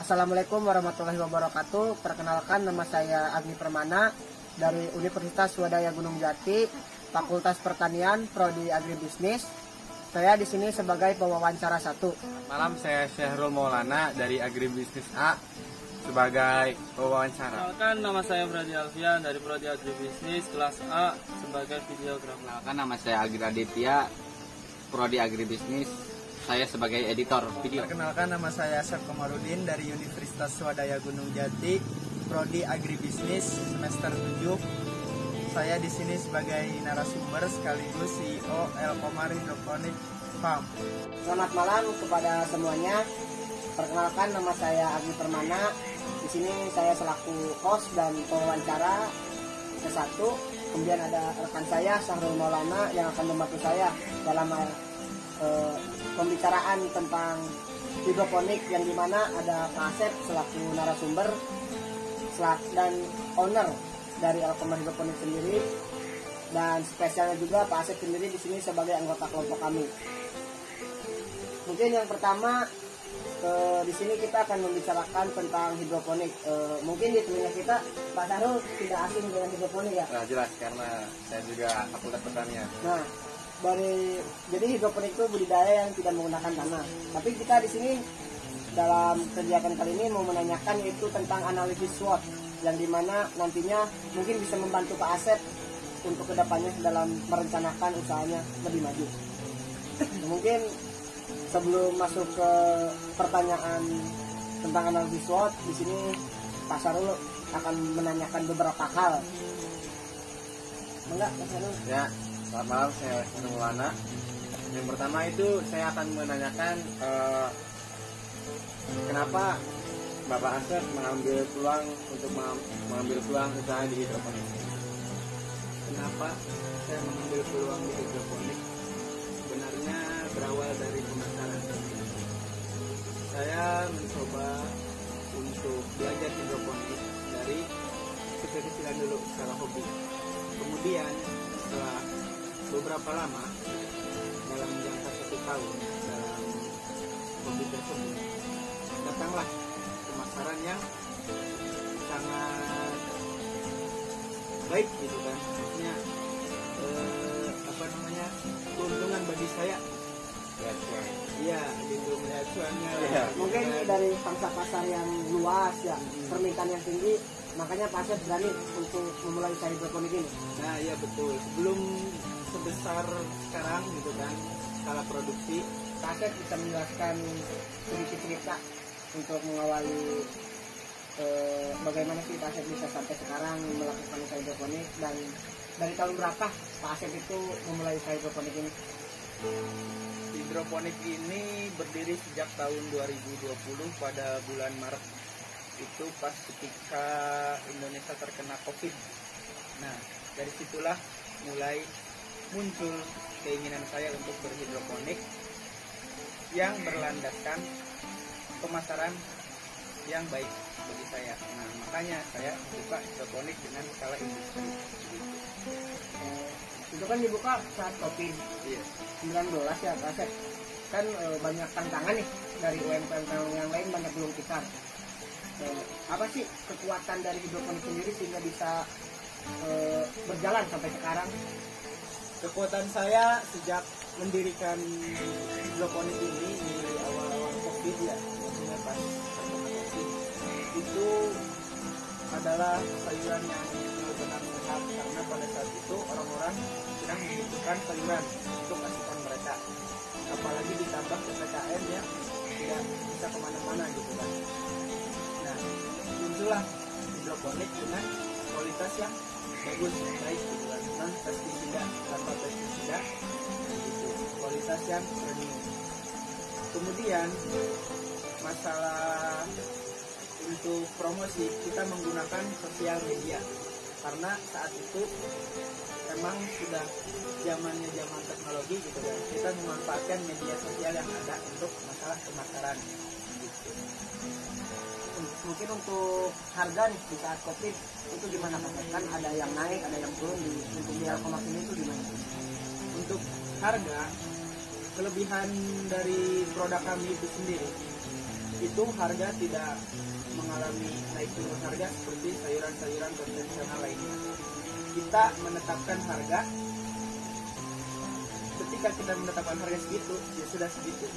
Assalamualaikum warahmatullahi wabarakatuh. Perkenalkan, nama saya Agni Permana dari Universitas Swadaya Gunung Jati, Fakultas Pertanian, Prodi Agribisnis. Saya di sini sebagai pewawancara 1. Malam, saya Syahrul Maulana dari Agribisnis A sebagai pewawancara. Perkenalkan, nama saya Brady Alfian dari Prodi Agribisnis kelas A sebagai videografer. Perkenalkan, nama saya Agri Aditya, Prodi Agribisnis, saya sebagai editor video. Perkenalkan, nama saya Asep Komarudin dari Universitas Swadaya Gunung Jati, Prodi Agribisnis semester 7. Saya di sini sebagai narasumber sekaligus CEO Elkomar Hydroponic Farm. Selamat malam kepada semuanya. Perkenalkan, nama saya Agni Permana. Di sini saya selaku host dan pewawancara ke-1. Kemudian ada rekan saya Syahrul Maulana yang akan membantu saya dalam pembicaraan tentang hidroponik, yang dimana ada Pak Asep selaku narasumber dan owner dari Elkomar Hydroponic sendiri, dan spesialnya juga Pak Asep sendiri di sini sebagai anggota kelompok kami. Mungkin yang pertama, di sini kita akan membicarakan tentang hidroponik. Mungkin di telinga kita Pak Syahrul tidak asing dengan hidroponik ya? Nah, jelas karena saya juga Fakultas Pertanian. Nah, jadi hidroponik itu budidaya yang tidak menggunakan tanah. Tapi kita di sini dalam kegiatan kali ini mau menanyakan yaitu tentang analisis SWOT, yang dimana nantinya mungkin bisa membantu Pak Asep untuk kedepannya dalam merencanakan usahanya lebih maju. Mungkin sebelum masuk ke pertanyaan tentang analisis SWOT, di sini Pak Syahrul akan menanyakan beberapa hal. Enggak, Pak Syahrul? Ya, selamat malam, saya Syahrul Maulana. Yang pertama itu saya akan menanyakan kenapa Bapak Asep mengambil peluang untuk mengambil peluang usaha di hidroponik. Kenapa saya mengambil peluang di hidroponik? Sebenarnya berawal dari penasaran. Saya mencoba untuk belajar hidroponik dari kecil-kecilan dulu secara hobi. Kemudian setelah beberapa lama, dalam jangka 1 tahun dalam hobi tersebut, datanglah pemasaran yang sangat baik gitu kan, maksudnya keuntungan bagi saya. Iya, gitu, melihat cuannya. Ya, mungkin dari pangsa pasar yang luas ya, permintaan yang tinggi, makanya Pak Asep berani untuk memulai usaha hidroponik ini. Nah, iya betul. Sebelum sebesar sekarang gitu kan, skala produksi, Pak Asep bisa menjelaskan sedikit cerita untuk mengawali bagaimana sih Pak Asep bisa sampai sekarang melakukan usaha hidroponik, dan dari tahun berapa Pak Asep itu memulai usaha hidroponik ini? hidroponik ini berdiri sejak tahun 2020 pada bulan Maret. Itu pas ketika Indonesia terkena COVID. Nah, dari situlah mulai muncul keinginan saya untuk berhidroponik yang berlandaskan pemasaran yang baik bagi saya. Nah, makanya saya buka hidroponik dengan skala industri. Itu kan dibuka saat COVID 19 ya Pak Asep. Kan banyak tantangan nih dari UMKM yang lain, banyak belum kita. Apa sih kekuatan dari hidroponik sendiri sehingga bisa berjalan sampai sekarang? Kekuatan saya sejak mendirikan hidroponik ini di awal-awal COVID ya, maksudnya pas COVID, itu adalah sayuran yang benar-benar sehat, karena pada saat itu orang-orang sedang membutuhkan sayuran untuk asupan mereka, apalagi ditambah PPKM yang tidak bisa kemana-mana gitu kan. Nah, muncullah hidroponik dengan kualitas yang bagus, baik gitu kan, non pestisida, tanpa pestisida gitu, kualitas yang premium. Kemudian masalah untuk promosi, kita menggunakan sosial media karena saat itu memang sudah zamannya zaman teknologi gitu kan, kita memanfaatkan media sosial yang ada untuk masalah pemasaran gitu. Mungkin untuk harga nih di saat COVID itu gimana Pak? Kan ada yang naik, ada yang turun, untuk di Elkomar ini itu gimana? Untuk harga kelebihan dari produk kami itu sendiri, itu harga tidak mengalami naik turun harga seperti sayuran-sayuran konvensional lainnya. Kita menetapkan harga, ketika kita menetapkan harga segitu, ya sudah segitu,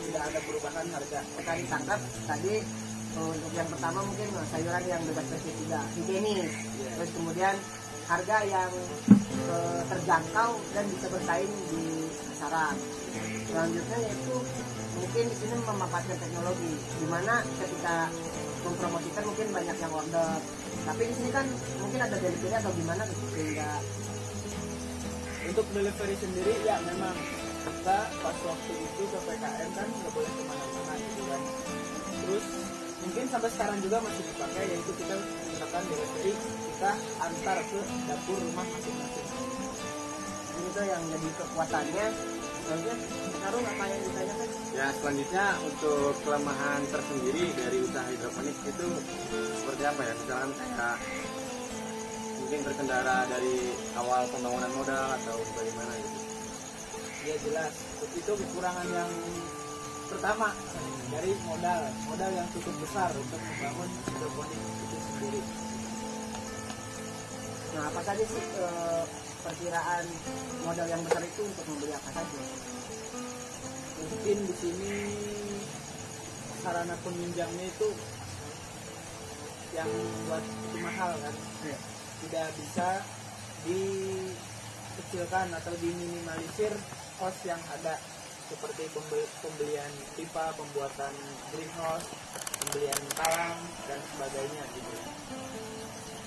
tidak ada perubahan harga. Tadi tangkap tadi untuk yang pertama mungkin sayuran yang bebas pestisida, higienis, terus kemudian harga yang terjangkau dan bisa bersaing di pasaran. Selanjutnya yaitu mungkin di sini memanfaatkan teknologi, di mana ketika mempromosikan mungkin banyak yang order, tapi di sini kan mungkin ada delivery atau gimana gitu, sehingga Untuk delivery sendiri ya memang kita pas waktu itu PPKM kan nggak boleh kemana-mana gitu kan. Terus mungkin sampai sekarang juga masih dipakai, yaitu kita menggunakan delivery, kita antar ke dapur rumah masing-masing. itu yang jadi kekuatannya. Selanjutnya Harun apa yang ditanyakan? Ya, selanjutnya untuk kelemahan tersendiri dari usaha hidroponik itu seperti apa ya? Misalkan kayak mungkin terkendara dari awal pembangunan modal atau bagaimana gitu. Ya jelas, itu kekurangan yang pertama dari modal yang cukup besar untuk membangun hidroponik itu sendiri. Nah, apa saja sih perkiraan modal yang besar itu untuk membeli apa saja? Mungkin di sini sarana penunjangnya itu yang buat itu mahal kan, tidak bisa dikecilkan atau diminimalisir cost yang ada, seperti pembelian pipa, pembuatan greenhouse, pembelian talang dan sebagainya gitu.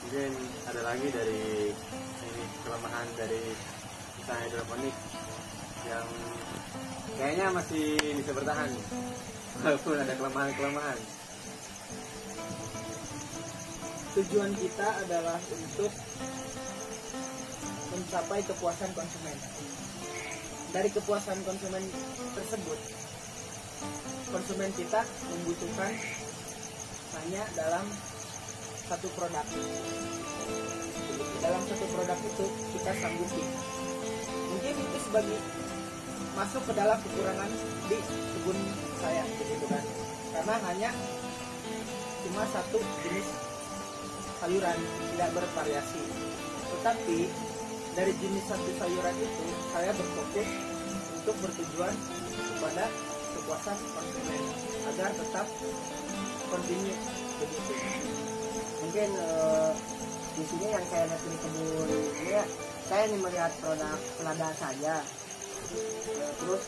Mungkin ada lagi dari ini kelemahan dari usaha hidroponik yang kayaknya masih bisa bertahan walaupun ada kelemahan-kelemahan. Tujuan kita adalah untuk mencapai kepuasan konsumen. Dari kepuasan konsumen tersebut, konsumen kita membutuhkan hanya dalam satu produk. Dalam satu produk itu kita sanggupi. Mungkin itu sebagai masuk ke dalam kekurangan di kebun saya, begitu kan? Karena hanya cuma satu jenis sayuran, tidak bervariasi. Tetapi dari jenis satu sayuran itu saya berfokus untuk bertujuan kepada kepuasan konsumen agar tetap continue begitu. Mungkin di sini yang saya lihat di kebun ini ya, saya ini melihat produk selada saja. Terus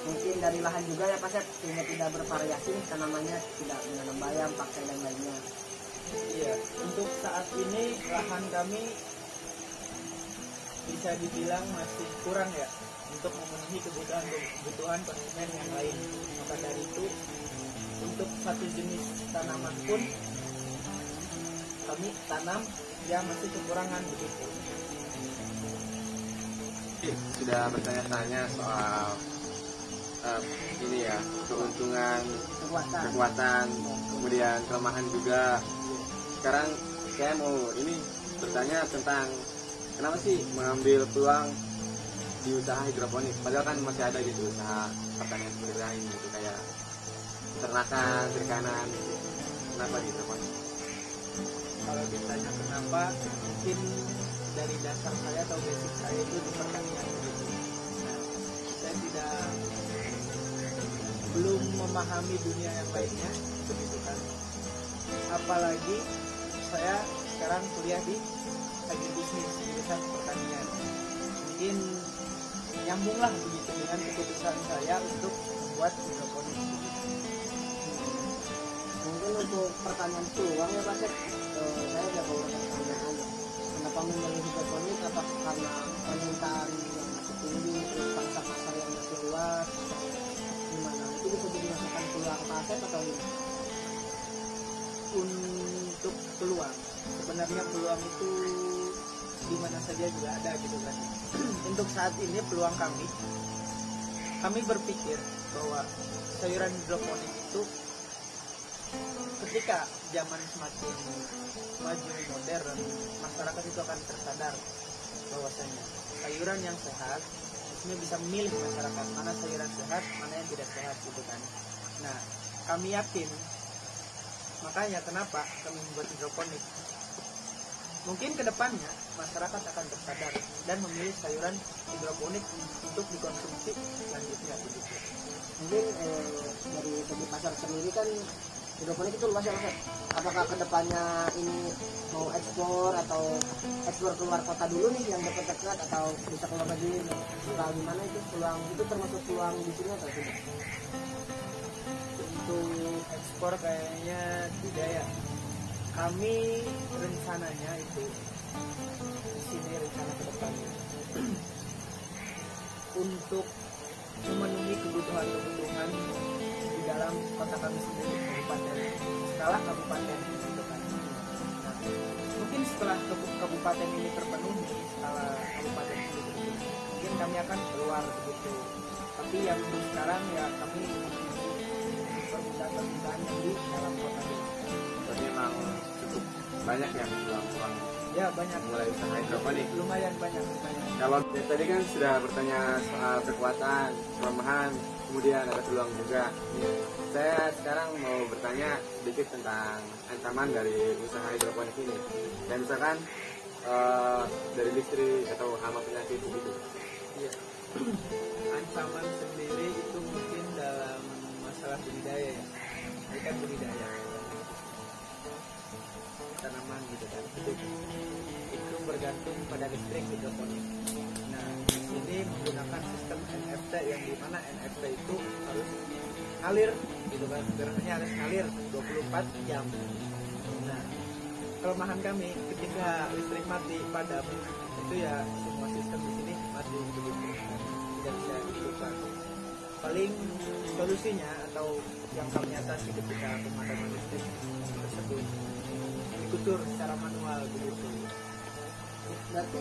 mungkin dari lahan juga ya Pak Sep, sehingga tidak bervariasi tanamannya, tidak menanam bayam, paksa dan lainnya. Iya, untuk saat ini lahan kami bisa dibilang masih kurang ya untuk memenuhi kebutuhan konsumen yang lain. Maka dari itu untuk satu jenis tanaman pun kami tanam ya masih kekurangan begitu. Sudah bertanya-tanya soal ini ya, keuntungan, kekuatan, kemudian kelemahan juga. Sekarang saya mau ini bertanya tentang kenapa sih mengambil peluang di usaha hidroponik, padahal kan masih ada gitu usaha pertanian seperti lain gitu, kayak peternakan, perikanan gitu. Kenapa di hidroponik? Kalau ditanya kenapa, mungkin dari dasar saya atau basic saya itu di pertanian begitu. Nah, saya belum memahami dunia yang lainnya begitu kan. Apalagi saya sekarang kuliah di agribisnis jurusan pertanian. Mungkin nyambunglah begitu dengan keputusan saya untuk membuat hidroponik. Mungkin untuk pertanyaan peluang ya Pak Sep, saya ada beberapa pertanyaan. Kenapa memilih hidroponik? Apakah karena permintaan yang masih tinggi, terus pangsa pasar yang masih luas, atau gimana? Itu bisa jadi masukan peluang Pak Sep atau gimana? Untuk peluang, sebenarnya peluang itu di mana saja juga ada gitu kan. Untuk saat ini peluang kami berpikir bahwa sayuran hidroponik itu ketika zaman semakin maju modern, masyarakat itu akan tersadar bahwasanya sayuran yang sehat maksudnya bisa memilih masyarakat mana sayuran sehat, mana yang tidak sehat gitu kan. Nah, kami yakin, makanya kenapa kami membuat hidroponik. Mungkin kedepannya masyarakat akan tersadar dan memilih sayuran hidroponik untuk dikonsumsi selanjutnya begitu. Mungkin dari segi pasar sendiri kan hidroponik itu luas ya Mas. Apakah kedepannya ini mau ekspor atau ekspor keluar kota dulu nih yang dekat-dekat, atau bisa keluar negeri, atau gimana itu peluang itu termasuk peluang di sini atau tidak? Untuk ekspor kayaknya tidak ya. Kami rencananya itu di sini rencana kedepannya untuk memenuhi kebutuhan di dalam kota kami sendiri, kabupaten, skala kabupaten gitu kan. Nah, mungkin setelah kabupaten ini terpenuhi, skala kabupaten ini terpenuhi, mungkin kami akan keluar begitu. Tapi yang sekarang ya kami permintaan yang di dalam kota ini. Jadi emang cukup banyak ya peluang-peluang Ya banyak, mulai usaha hidroponik. lumayan banyak. Kalau tadi kan sudah bertanya soal kekuatan, kelemahan, kemudian ada peluang juga. Saya sekarang mau bertanya sedikit tentang ancaman dari usaha hidroponik ini. Dan misalkan dari listrik atau hama penyakit begitu. Iya. Ancaman sendiri itu mungkin dalam masalah budidaya ya. Ini kan budidaya tanaman gitu kan. Itu bergantung pada listrik hidroponik. Nah, ini menggunakan sistem NFT yang dimana NFT itu harus ngalir gitu kan. Gerakannya harus ngalir 24 jam. Nah, kelemahan kami ketika listrik mati padam itu ya semua sistem di sini mati begitu, tidak bisa dibuka. Paling solusinya atau yang kami atasi ketika pemadaman listrik tersebut dikutur secara manual begitu. Berarti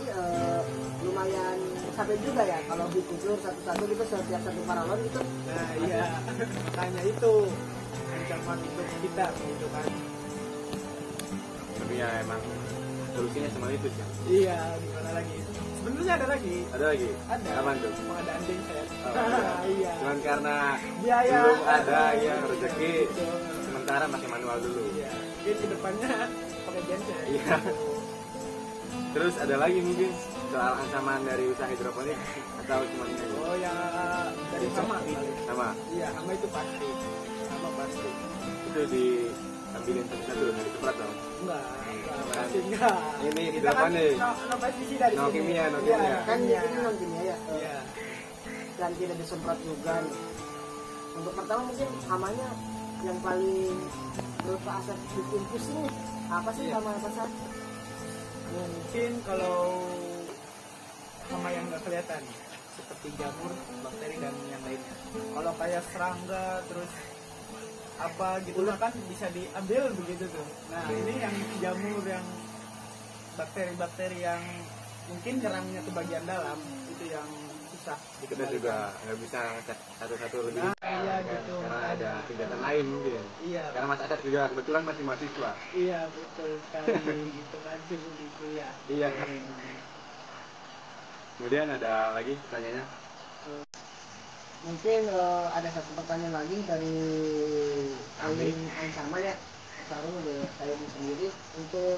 lumayan capek juga ya kalau dikusur satu-satu gitu setiap satu paralon gitu. Nah iya, makanya itu ancaman untuk kita gitu kan. Tapi ya emang solusinya cuma itu sih. Iya, gimana lagi? Sebenarnya ada lagi. Ada lagi? Ada. Apa tuh? Pengadaan genset. Oh, Iya. Cuman karena Biaya. belum ada ya rezeki, Gitu. sementara masih manual dulu. Iya. Mungkin kedepannya pakai genset. Iya. Terus ada lagi mungkin soal ancaman dari usaha hidroponik atau cuma ini aja? Oh ya dari sama kali. Sama. Iya, sama itu pasti. Sama pasti. Itu diambilin satu-satu dari tempat dong. Enggak, pasti enggak. Ini Kita kan hidroponik. no pestisida di No sini. kimia, no Iya, kimia. Kan iya. ini non kimia ya. Iya. Dan tidak disemprot juga nih. Untuk pertama mungkin hamanya yang paling menurut Pak Asep bikin pusing nih. Apa sih Iya. hama apa sih? Mungkin kalau hama yang nggak kelihatan seperti jamur, bakteri dan yang lainnya. Kalau kayak serangga terus apa gitu kan bisa diambil begitu tuh. Nah ini yang jamur, yang bakteri-bakteri yang mungkin nyerangnya ke bagian dalam itu yang susah Kita dikendalikan. juga nggak bisa ngecek satu-satu lebih. Nah, iya gitu. Karena ada kegiatan lain mungkin. Iya. Karena Mas Asep juga kebetulan masih mahasiswa. Iya betul sekali gitu kan sibuk di kuliah. Iya. Kemudian ada lagi pertanyaannya. Mungkin ada satu pertanyaan lagi dari Alim Ansama ya. Sarung dari saya sendiri. Untuk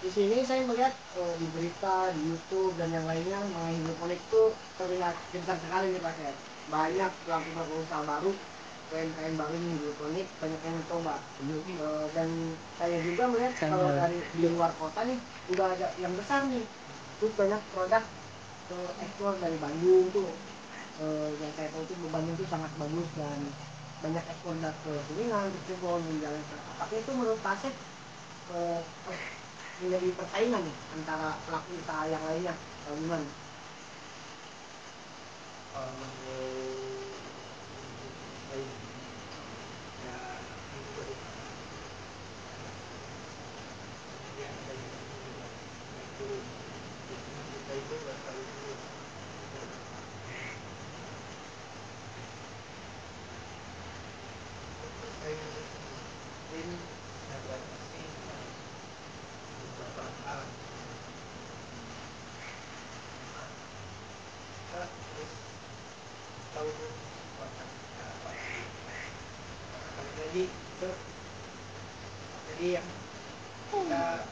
di sini saya melihat di berita, di YouTube dan yang lainnya mengenai hidroponik itu terlihat gencar sekali nih Pak Seth. Banyak pelaku usaha baru, UMKM baru nih hidroponik, banyak yang mencoba. Dan saya juga melihat kalau dari di luar kota nih udah ada yang besar nih. Terus banyak produk ekspor dari Bandung tuh. Yang saya tahu tuh Bandung tuh sangat bagus dan banyak ekspor ke Kuningan, ke Cirebon, di jalan. Tapi itu menurut Pak Seth menjadi persaingan nih antara pelaku usaha yang lainnya, gimana? lagi ke jadi yang kita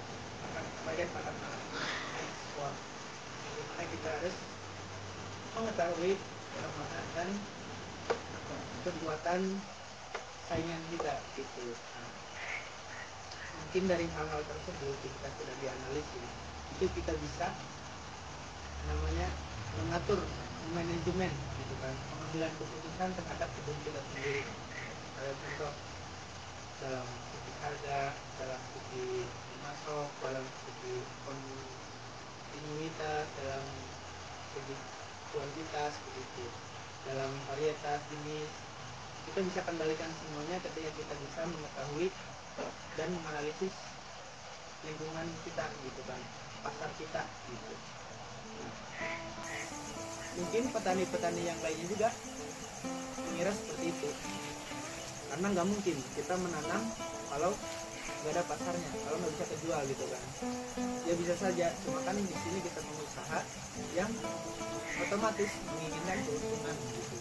akan sampaikan pada mahasiswa, bagaimana kita harus mengetahui kelemahan dan kekuatan saingan kita gitu. Nah, mungkin dari hal-hal tersebut kita sudah dianalisis, itu kita bisa namanya mengatur manajemen gitu kan, pengambilan keputusan terhadap kebun kita sendiri. Kayak contoh dalam segi harga, dalam segi masuk, dalam segi kontinuitas, dalam segi kuantitas begitu, dalam varietas jenis, kita bisa kendalikan semuanya ketika kita bisa mengetahui dan menganalisis lingkungan kita gitu kan, pasar kita gitu. Nah, mungkin petani-petani yang lainnya juga mengira seperti itu, karena nggak mungkin kita menanam kalau nggak ada pasarnya, kalau nggak bisa kejual gitu kan. Ya bisa saja, cuma kan di sini kita pengusaha yang otomatis menginginkan keuntungan gitu.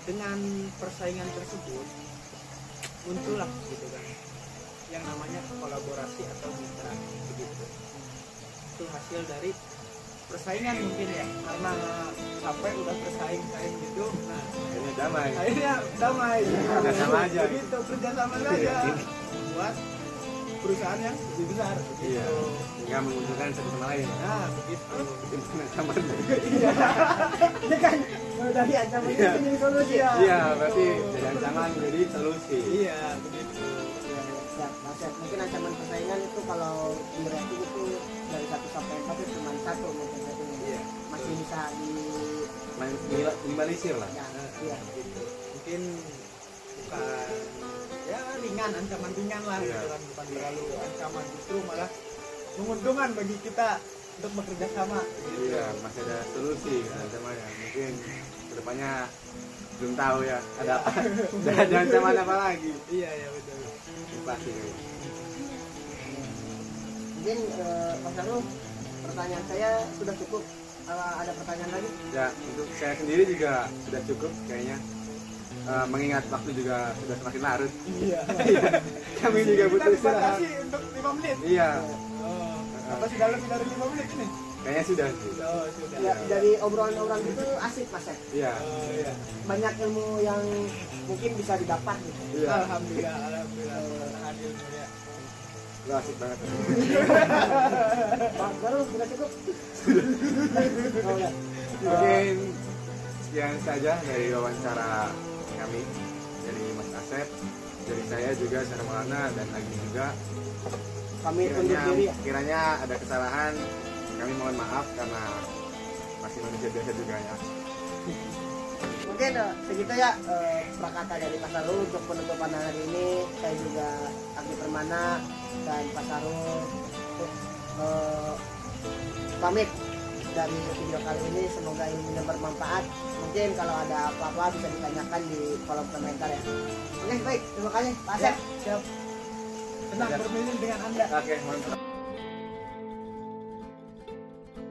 Dengan persaingan tersebut muncullah gitu kan yang namanya kolaborasi atau mitra begitu. Itu hasil dari persaingan mungkin ya, karena sampai udah bersaing gitu. Nah, Akhirnya damai. akhirnya damai. Kerja sama aja. Begitu, kerja sama saja buat perusahaan yang lebih besar. Iya. Gitu. Nggak menguntungkan satu sama lain. Nah, begitu. Bikin ancaman. Ini kan dari ancaman itu Iya. jadi solusi. Iya, berarti dari ancaman jadi solusi. Iya, begitu. Ya, Mas, mungkin ancaman persaingan itu kalau di rating itu dari 1 sampai 4 itu cuma 1 mungkin ratingnya. Iya. Masih bisa di Minimalisir lah. ya, iya. Gitu. Mungkin bukan ya ringan, ancaman ringan lah Iya. gitu kan, bukan terlalu ancaman, justru malah menguntungkan bagi kita untuk bekerja sama gitu. Iya, masih ada solusi ancamannya. Mungkin kedepannya belum tahu ya ada apa. Ada ancaman apa lagi? Iya, iya betul. Pasti. Mungkin Mas Darul, pertanyaan saya sudah cukup. Ada pertanyaan lagi? Ya, untuk saya sendiri juga sudah cukup kayaknya. Mengingat waktu juga sudah semakin larut. Iya. Kami juga Kita butuh istirahat. dibatasi untuk 5 menit. Iya, Oh, apa sudah lebih dari 5 menit ini? kayaknya sudah sih. Oh, sudah. Ya, dari obrolan-obrolan itu asik Mas ya. Iya. Oh, iya. Banyak ilmu yang mungkin bisa didapat gitu. Iya. Alhamdulillah, alhamdulillah. Hadir ya. Lu asik banget. Mas Darul sudah cukup? Oh, ya. Mungkin sekian saja dari wawancara kami dari Mas Asep, dari saya juga Sarah Maulana dan Agi juga. Kami undur diri ya. Kiranya ada kesalahan, kami mohon maaf karena masih manusia biasa juga ya. Mungkin segitu ya prakata dari Pak Sarul untuk penutupan hari ini. Saya juga Agi Permana dan Pak Sarul pamit dari video kali ini. Semoga ilmunya bermanfaat. Mungkin kalau ada apa-apa bisa ditanyakan di kolom komentar ya. Oke, baik, terima kasih Pak Asep. Siap. Senang bermain dengan Anda. Oke, mantap.